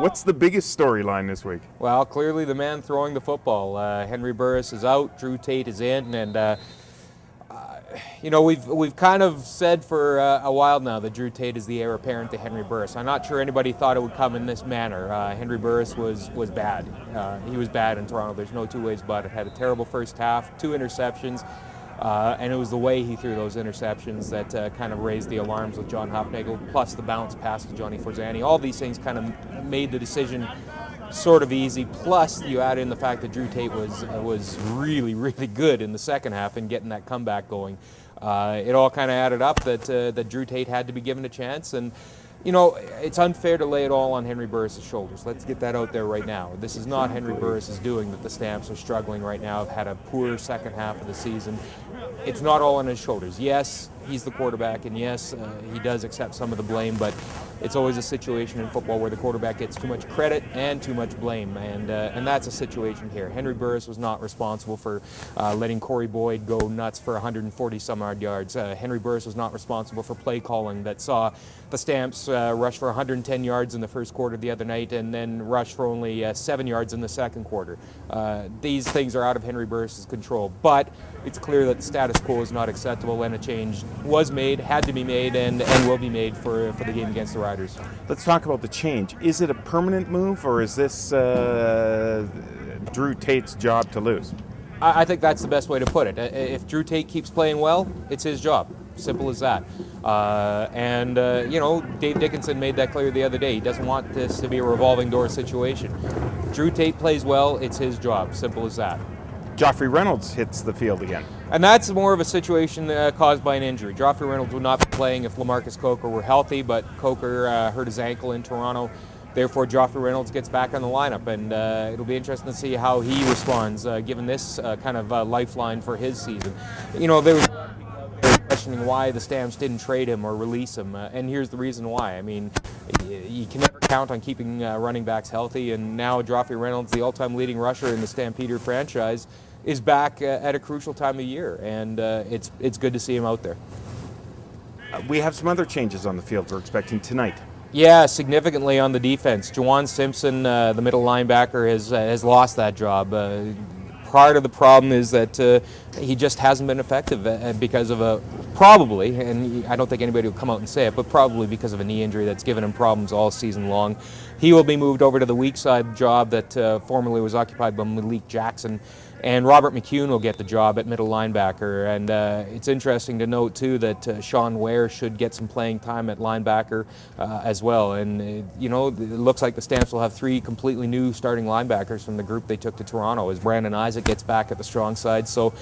What's the biggest storyline this week? Well, clearly the man throwing the football. Henry Burris is out, Drew Tate is in, and we've kind of said for a while now that Drew Tate is the heir apparent to Henry Burris. I'm not sure anybody thought it would come in this manner. Henry Burris was bad. He was bad in Toronto. There's no two ways about it. Had a terrible first half, 2 interceptions. And it was the way he threw those interceptions that kind of raised the alarms with John Hopnagel, plus the bounce pass to Johnny Forzani. All these things kind of made the decision sort of easy. Plus, you add in the fact that Drew Tate was really, really good in the second half and getting that comeback going. It all kind of added up that Drew Tate had to be given a chance. And it's unfair to lay it all on Henry Burris' shoulders. Let's get that out there right now. This is not Henry Burris' doing that the Stamps are struggling right now, have had a poor second half of the season. It's not all on his shoulders. Yes, he's the quarterback, and yes, he does accept some of the blame, but it's always a situation in football where the quarterback gets too much credit and too much blame, and that's a situation here. Henry Burris was not responsible for letting Corey Boyd go nuts for 140-some-odd yards. Henry Burris was not responsible for play calling that saw the Stamps rush for 110 yards in the first quarter the other night and then rush for only 7 yards in the second quarter. These things are out of Henry Burris' control, but it's clear that the status quo is not acceptable, and a change was made, had to be made, and will be made for the game against the Riders. Let's talk about the change. Is it a permanent move, or is this Drew Tate's job to lose? I think that's the best way to put it. If Drew Tate keeps playing well, it's his job. Simple as that. Dave Dickinson made that clear the other day. He doesn't want this to be a revolving door situation. Drew Tate plays well, it's his job. Simple as that. Joffrey Reynolds hits the field again. And that's more of a situation caused by an injury. Joffrey Reynolds would not be playing if LaMarcus Coker were healthy, but Coker hurt his ankle in Toronto. Therefore, Joffrey Reynolds gets back on the lineup, and it'll be interesting to see how he responds, given this kind of lifeline for his season. There was questioning why the Stamps didn't trade him or release him, and here's the reason why. I mean, you can never count on keeping running backs healthy, and now Joffrey Reynolds, the all-time leading rusher in the Stampeder franchise, is back at a crucial time of year, and it's good to see him out there. We have some other changes on the field we're expecting tonight. Yeah, significantly on the defense. Juwan Simpson, the middle linebacker, has lost that job. Part of the problem is that he just hasn't been effective because of probably, and I don't think anybody will come out and say it, but probably because of a knee injury that's given him problems all season long. He will be moved over to the weak side job that formerly was occupied by Malik Jackson, and Robert McCune will get the job at middle linebacker. And it's interesting to note, too, that Sean Ware should get some playing time at linebacker as well. And, it looks like the Stamps will have 3 completely new starting linebackers from the group they took to Toronto as Brandon Isaac gets back at the strong side. So,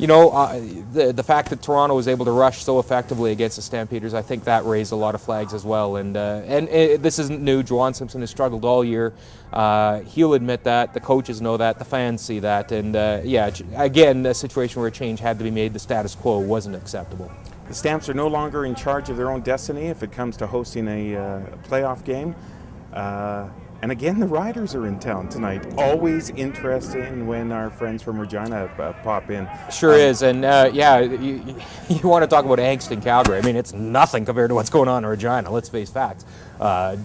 the fact that Toronto was able to rush so effectively against the Stampeders, I think that raised a lot of flags as well. And this isn't new. Juwan Simpson has struggled all year. He'll admit that. The coaches know that. The fans see that. And again, a situation where a change had to be made. The status quo wasn't acceptable. The Stamps are no longer in charge of their own destiny if it comes to hosting a playoff game. And again, the Riders are in town tonight. Always interesting when our friends from Regina pop in. Sure is. And you want to talk about angst in Calgary. I mean, it's nothing compared to what's going on in Regina. Let's face facts.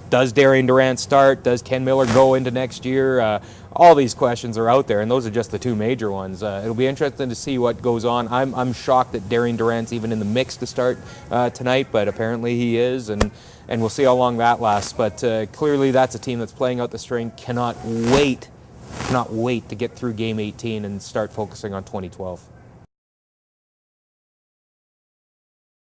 Does Darian Durant start? Does Ken Miller go into next year? All these questions are out there, and those are just the 2 major ones. It'll be interesting to see what goes on. I'm shocked that Darian Durant's even in the mix to start tonight, but apparently he is, and we'll see how long that lasts. But clearly that's a team that's playing out the string, cannot wait to get through Game 18 and start focusing on 2012.